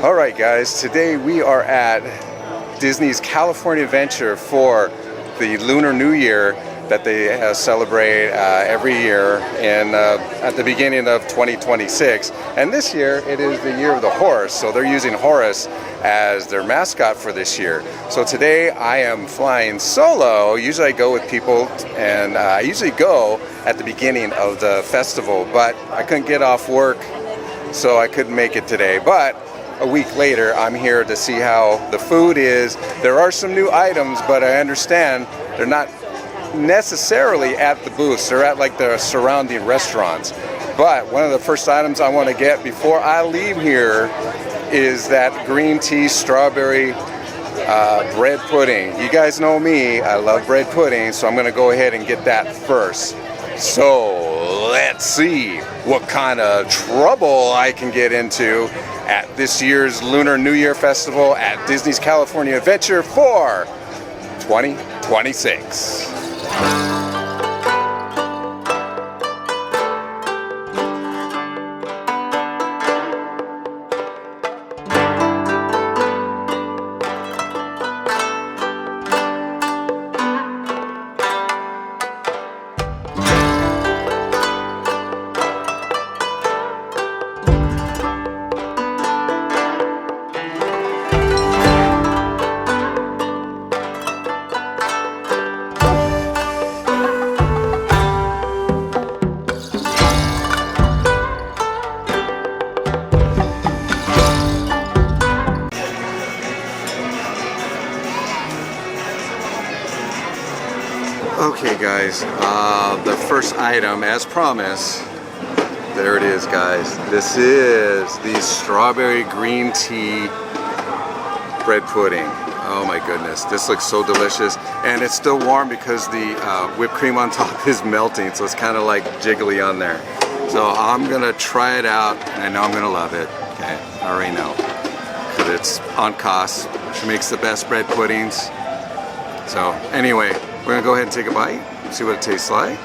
Alright guys, today we are at Disney's California Adventure for the Lunar New Year that they celebrate every year at the beginning of 2026. And this year it is the year of the horse, so they're using Horus as their mascot for this year. So today I am flying solo. Usually I go with people, and I usually go at the beginning of the festival, but I couldn't get off work, so I couldn't make it today. But a week later, I'm here to see how the food is. There are some new items, but I understand they're not necessarily at the booths. They're at like the surrounding restaurants. But one of the first items I want to get before I leave here is that green tea strawberry bread pudding. You guys know me, I love bread pudding, so I'm going to go ahead and get that first. So let's see what kind of trouble I can get into at this year's Lunar New Year Festival at Disney's California Adventure for 2026. Okay guys, the first item, as promised, there it is guys. This is the strawberry green tea bread pudding. Oh my goodness, this looks so delicious. And it's still warm because the whipped cream on top is melting, so it's kind of like jiggly on there. So I'm gonna try it out, and I know I'm gonna love it. Okay, I already know. Because it's on cost. She makes the best bread puddings. So anyway, we're gonna go ahead and take a bite, see what it tastes like.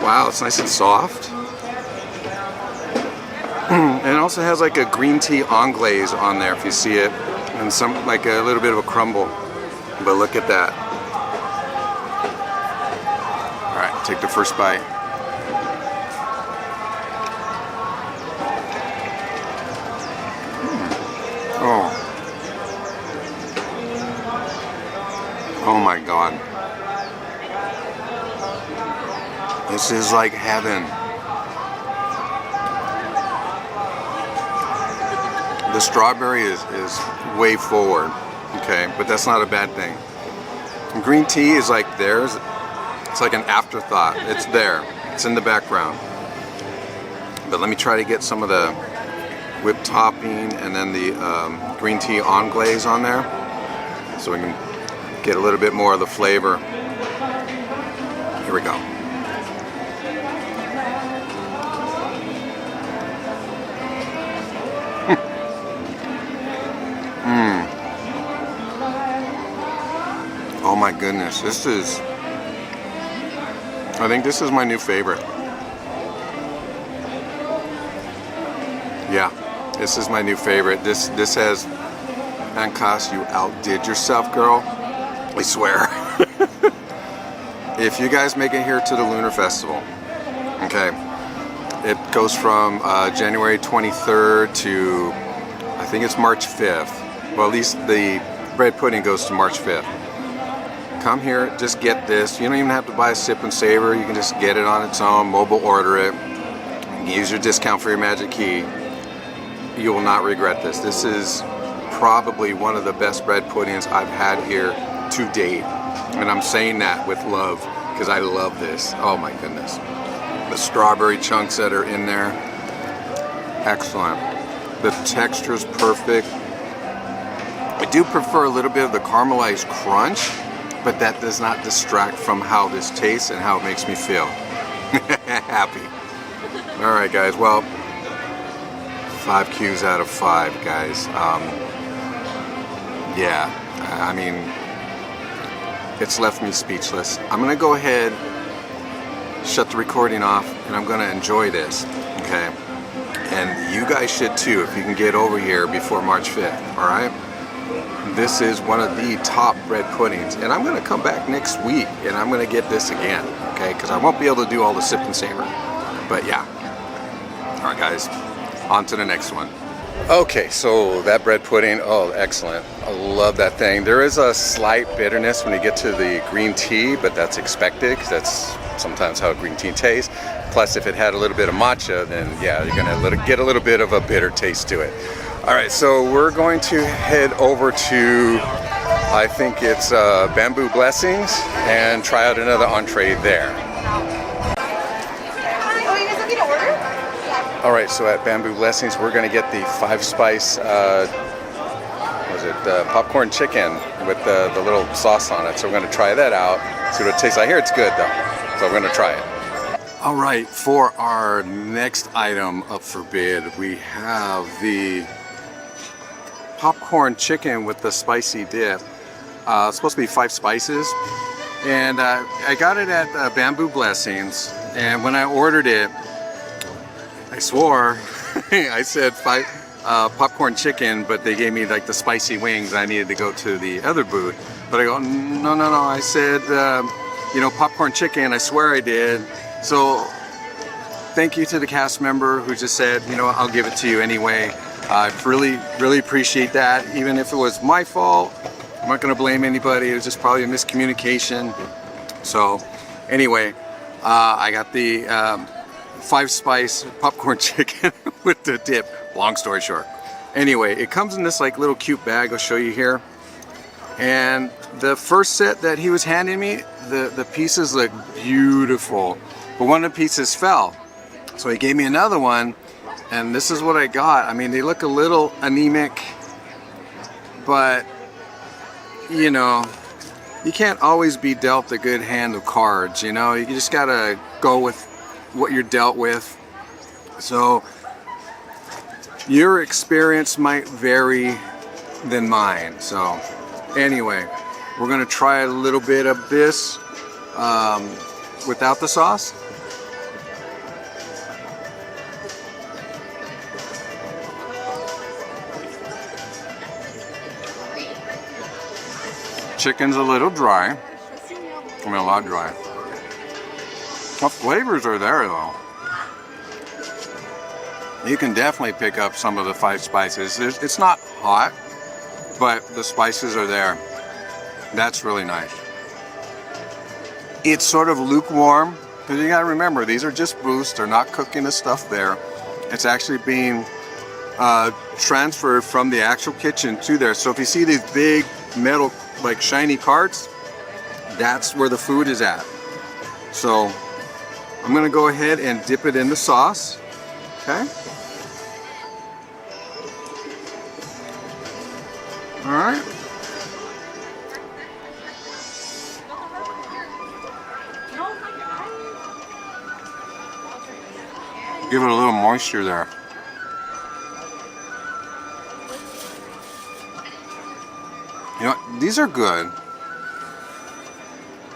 Wow, it's nice and soft. And it also has like a green tea anglaise on there, if you see it, and some like a little bit of a crumble. But look at that. All right, take the first bite. Oh. Oh my God. This is like heaven. The strawberry is way forward, okay, but that's not a bad thing. And green tea is like theirs. It's like an afterthought. It's there. It's in the background. But let me try to get some of the whipped topping and then the green tea anglaise on there, so we can get a little bit more of the flavor. Here we go. Oh my goodness, I think this is my new favorite. Yeah, this is my new favorite. This has, Ankas, you outdid yourself, girl. I swear. If you guys make it here to the Lunar Festival, okay, it goes from January 23rd to, I think it's March 5th. Well, at least the bread pudding goes to March 5th. Come here, just get this. You don't even have to buy a sip and savor. You can just get it on its own, mobile order it. Use your discount for your magic key. You will not regret this. This is probably one of the best bread puddings I've had here to date, and I'm saying that with love because I love this. Oh my goodness, the strawberry chunks that are in there, excellent. The texture is perfect. I do prefer a little bit of the caramelized crunch, but that does not distract from how this tastes and how it makes me feel. Happy. All right guys, well, 5 Qs out of 5 guys. Yeah, I mean, it's left me speechless. I'm gonna go ahead, shut the recording off, and I'm gonna enjoy this, okay? and you guys should too if you can get over here before March 5th, all right? This is one of the top bread puddings, and I'm gonna come back next week and I'm gonna get this again, okay? Because I won't be able to do all the sip and savor, but yeah. All right, guys, on to the next one. Okay, so that bread pudding, oh, excellent. I love that thing. There is a slight bitterness when you get to the green tea, but that's expected because that's sometimes how green tea tastes. Plus, if it had a little bit of matcha, then yeah, you're gonna get a little bit of a bitter taste to it. All right, so we're going to head over to, I think it's Bamboo Blessings, and try out another entree there. Oh, you guys looking to order? All right, so at Bamboo Blessings, we're gonna get the 5-spice, popcorn chicken with the little sauce on it. So we're gonna try that out, see what it tastes like. I hear it's good though, so we're gonna try it. All right, for our next item up for bid, we have the popcorn chicken with the spicy dip. It's supposed to be 5 spices, and I got it at Bamboo Blessings, and when I ordered it, I swore I said 5 popcorn chicken, but they gave me like the spicy wings. I needed to go to the other booth, but I go, no, I said popcorn chicken. I swear I did. So thank you to the cast member who just said, I'll give it to you anyway. I really appreciate that. Even if it was my fault, I'm not gonna blame anybody. It was just probably a miscommunication. So anyway, I got the 5-spice popcorn chicken with the dip. Long story short. Anyway, it comes in this like little cute bag. I'll show you here. And the first set that he was handing me, the pieces look beautiful, but one of the pieces fell. So he gave me another one, and this is what I got. I mean, they look a little anemic, but you can't always be dealt a good hand of cards. You just gotta go with what you're dealt with. So your experience might vary than mine. So anyway, we're gonna try a little bit of this without the sauce. Chicken's a little dry. I mean, a lot dry. The flavors are there though. You can definitely pick up some of the 5 spices. It's not hot, but the spices are there. That's really nice. It's sort of lukewarm, because you gotta remember, these are just booths. They're not cooking the stuff there. It's actually being transferred from the actual kitchen to there. So if you see these big metal, like shiny carts, that's where the food is at. So I'm gonna go ahead and dip it in the sauce, okay? All right. Give it a little moisture there. These are good.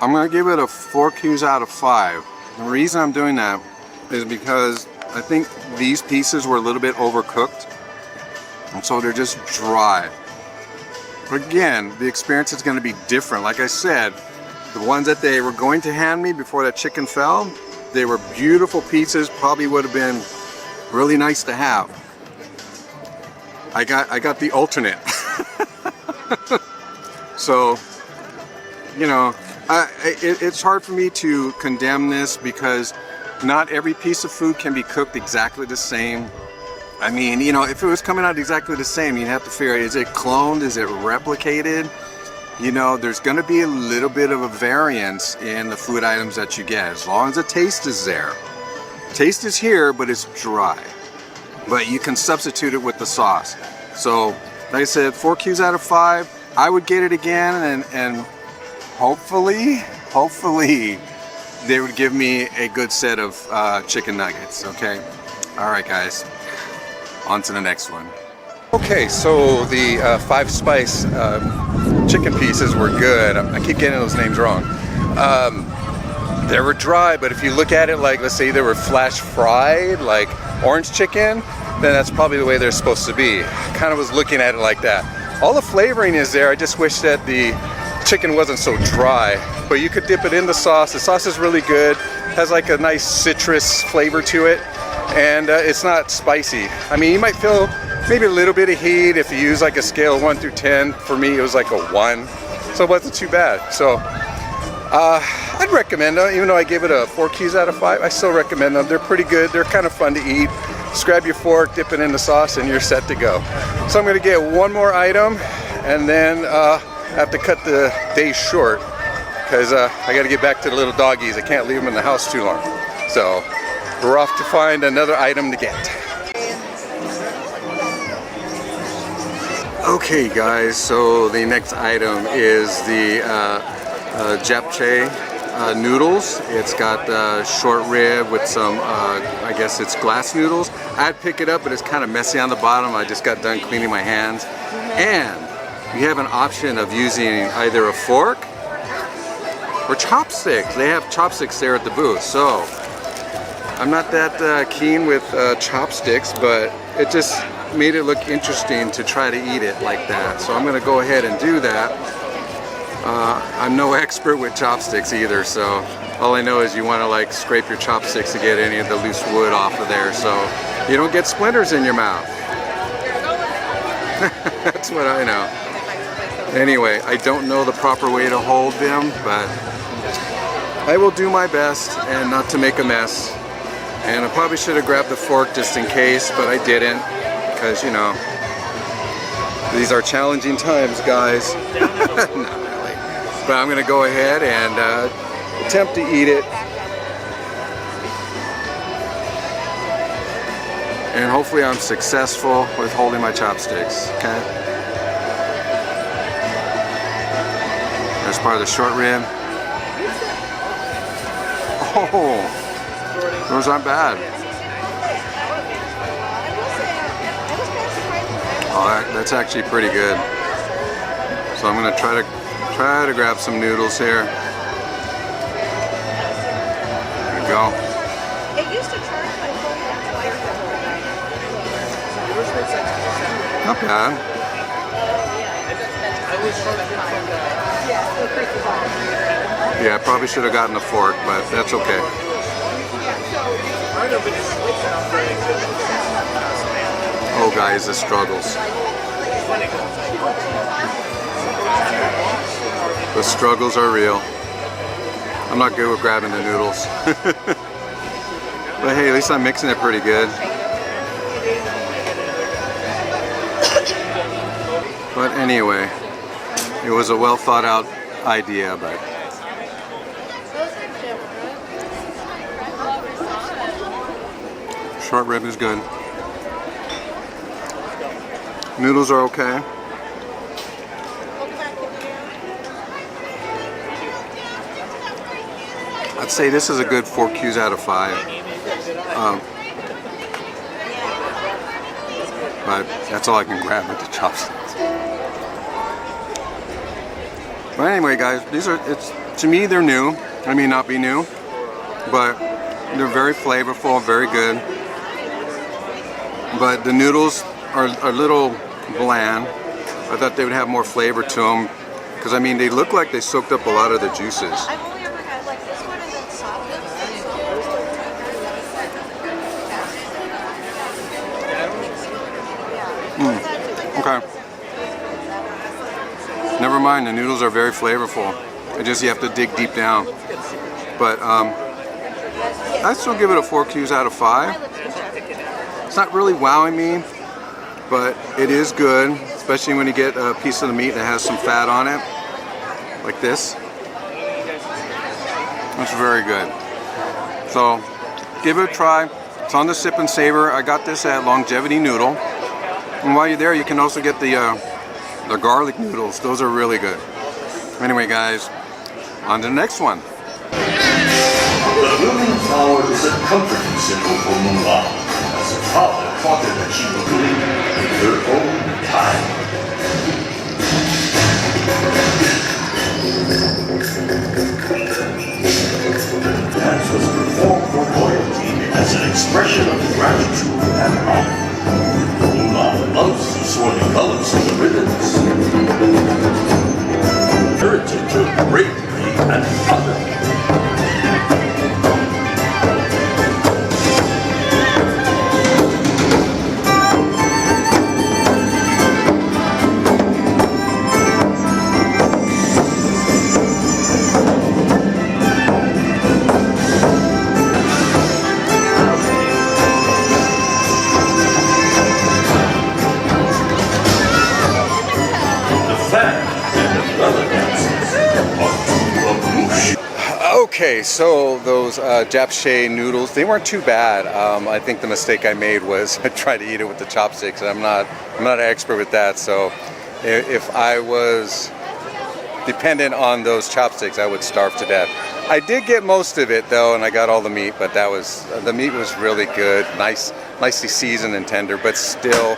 I'm gonna give it a 4 Qs out of 5. The reason I'm doing that is because I think these pieces were a little bit overcooked, and so they're just dry. But again, the experience is gonna be different. Like I said, the ones that they were going to hand me before that chicken fell, they were beautiful pieces, probably would have been really nice to have. I got the alternate. So, it's hard for me to condemn this because not every piece of food can be cooked exactly the same. I mean, if it was coming out exactly the same, you'd have to figure out, is it cloned? Is it replicated? There's going to be a little bit of a variance in the food items that you get, as long as the taste is there. Taste is here, but it's dry. But you can substitute it with the sauce. So, like I said, 4 Qs out of 5. I would get it again, and hopefully they would give me a good set of chicken nuggets, okay? All right, guys, on to the next one. Okay, so the 5-spice chicken pieces were good. I keep getting those names wrong. They were dry, but if you look at it like, let's say they were flash fried, like orange chicken, then that's probably the way they're supposed to be. Kind of was looking at it like that. All the flavoring is there. I just wish that the chicken wasn't so dry, but you could dip it in the sauce. The sauce is really good, has like a nice citrus flavor to it, and it's not spicy. I mean, you might feel maybe a little bit of heat if you use like a scale of 1 through 10. For me, it was like a 1, so it wasn't too bad. So I'd recommend them, even though I gave it a 4 keys out of 5. I still recommend them. They're pretty good. They're kind of fun to eat. Just grab your fork, dip it in the sauce, and you're set to go. So I'm gonna get one more item, and then I have to cut the day short because I got to get back to the little doggies. I can't leave them in the house too long. So we're off to find another item to get. Okay guys, so the next item is the japchae noodles. It's got short rib with some, I guess it's glass noodles. I'd pick it up, but it's kind of messy on the bottom. I just got done cleaning my hands. And you have an option of using either a fork or chopsticks. They have chopsticks there at the booth. So I'm not that keen with chopsticks, but it just made it look interesting to try to eat it like that. So I'm gonna go ahead and do that. I'm no expert with chopsticks either, so all I know is you want to like scrape your chopsticks to get any of the loose wood off of there so you don't get splinters in your mouth. That's what I know. Anyway, I don't know the proper way to hold them, but I will do my best and not to make a mess. And I probably should have grabbed the fork just in case, but I didn't, because you know, these are challenging times, guys. Not really. But I'm gonna go ahead and attempt to eat it. And hopefully I'm successful with holding my chopsticks, okay? There's part of the short rib. Oh, those aren't bad. Oh, that's actually pretty good. So I'm gonna try to grab some noodles here. There we go. It used to charge my phone. Not bad. Yeah, I probably should have gotten a fork, but that's okay. Oh guys, the struggles. The struggles are real. I'm not good with grabbing the noodles. But hey, at least I'm mixing it pretty good. But anyway, it was a well thought out idea, but short rib is good. Noodles are okay. I'd say this is a good 4 Qs out of 5. But that's all I can grab with the chopsticks. But anyway, guys, to me they're new. I may not be new, but they're very flavorful, very good. But the noodles are a little bland. I thought they would have more flavor to them, because I mean they look like they soaked up a lot of the juices. I've only ever had like this one and then soft. Okay. Never mind, the noodles are very flavorful. It just you have to dig deep down. But I'd still give it a 4 Qs out of 5. It's not really wowing me, but it is good, especially when you get a piece of the meat that has some fat on it, like this. It's very good. So give it a try. It's on the Sip and Savor. I got this at Longevity Noodle. And while you're there, you can also get the garlic noodles. Those are really good. Anyway, guys, on to the next one. The blooming flower is a comforting symbol for Mulan, as her father thought that she would bloom in her own time. The dance was performed for royalty as an expression of gratitude and honor. swirling colors of the ribbons. Heritage of bravery and honor. Okay, so those japchae noodles, they weren't too bad. I think the mistake I made was I tried to eat it with the chopsticks. I'm not an expert with that, so if I was dependent on those chopsticks, I would starve to death. I did get most of it though, and I got all the meat, but the meat was really good, nicely seasoned and tender, but still,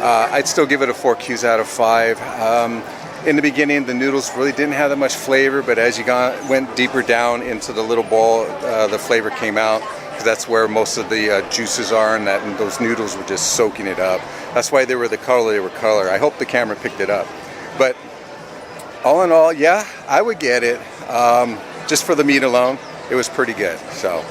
I'd still give it a 4 Qs out of 5. In the beginning, the noodles really didn't have that much flavor, but as you went deeper down into the little bowl, the flavor came out, because that's where most of the juices are, and those noodles were just soaking it up. That's why they were the color they were. I hope the camera picked it up. But all in all, yeah, I would get it. Just for the meat alone, it was pretty good. So.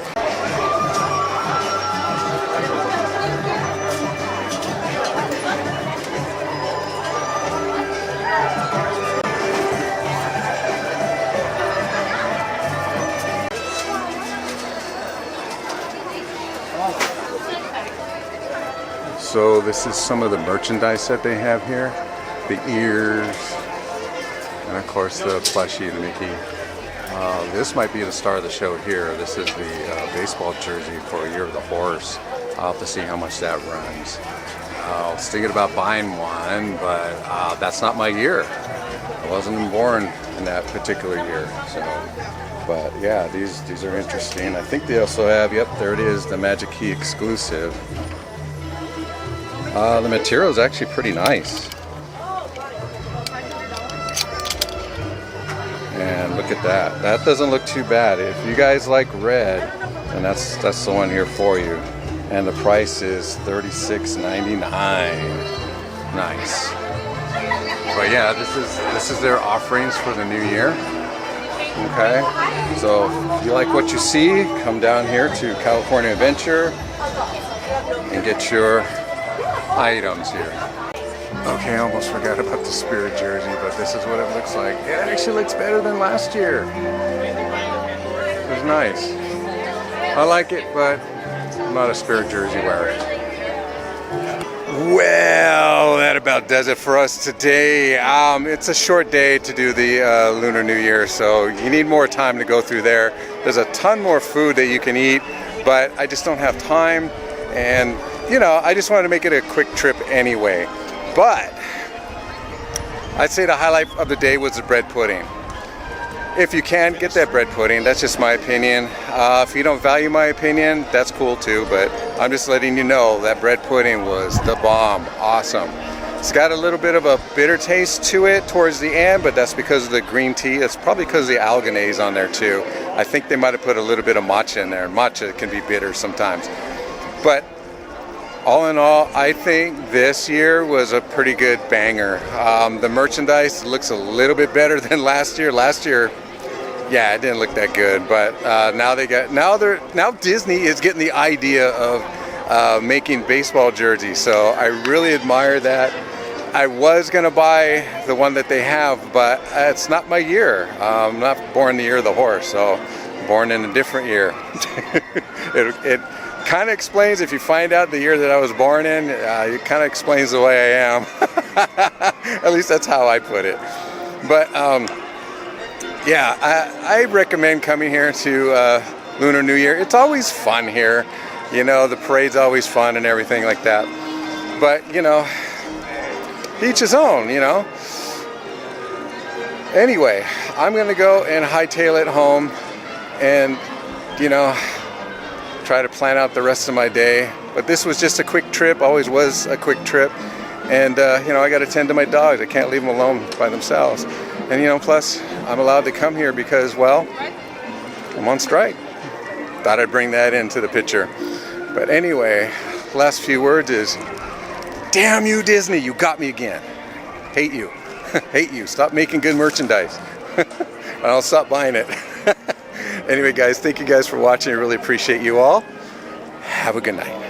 So this is some of the merchandise that they have here. The ears, and of course the plushie, the Mickey. This might be the star of the show here. This is the baseball jersey for Year of the Horse. I'll have to see how much that runs. I was thinking about buying one, but that's not my year. I wasn't born in that particular year. So, but yeah, these are interesting. I think they also have, yep, there it is, the Magic Key exclusive. The material is actually pretty nice. And look at that. That doesn't look too bad. If you guys like red, then that's the one here for you. And the price is $36.99. Nice. But yeah, this is their offerings for the new year. Okay. So if you like what you see, come down here to California Adventure and get your items here. Okay, I almost forgot about the Spirit jersey, but this is what it looks like. It actually looks better than last year. It was nice. I like it, but I'm not a Spirit jersey wearer. Well, that about does it for us today. It's a short day to do the Lunar New Year, so you need more time to go through there. There's a ton more food that you can eat, but I just don't have time, and you know, I just wanted to make it a quick trip anyway. But I'd say the highlight of the day was the bread pudding. If you can, get that bread pudding. That's just my opinion. If you don't value my opinion, that's cool too, but I'm just letting you know that bread pudding was the bomb. Awesome. It's got a little bit of a bitter taste to it towards the end, but that's because of the green tea. It's probably because of the alganese on there too. I think they might have put a little bit of matcha in there. Matcha can be bitter sometimes. But all in all, I think this year was a pretty good banger. The merchandise looks a little bit better than last year. Last year, yeah, it didn't look that good. But now Disney is getting the idea of making baseball jerseys. So I really admire that. I was gonna buy the one that they have, but it's not my year. I'm not born the year of the horse, so I'm born in a different year. It kind of explains, if you find out the year that I was born in, it kind of explains the way I am. At least that's how I put it. But yeah, I recommend coming here to Lunar New Year. It's always fun here. You know, the parade's always fun and everything like that. But, you know, each his own, you know. Anyway, I'm going to go and hightail it home and, you know, try to plan out the rest of my day. But this was just a quick trip, always was a quick trip. And, you know, I got to tend to my dogs. I can't leave them alone by themselves. And, you know, plus, I'm allowed to come here because, well, I'm on strike. Thought I'd bring that into the picture. But anyway, last few words is, Damn you, Disney, you got me again. Hate you. Hate you. Stop making good merchandise. And I'll stop buying it. Anyway, guys, thank you guys for watching. I really appreciate you all. Have a good night.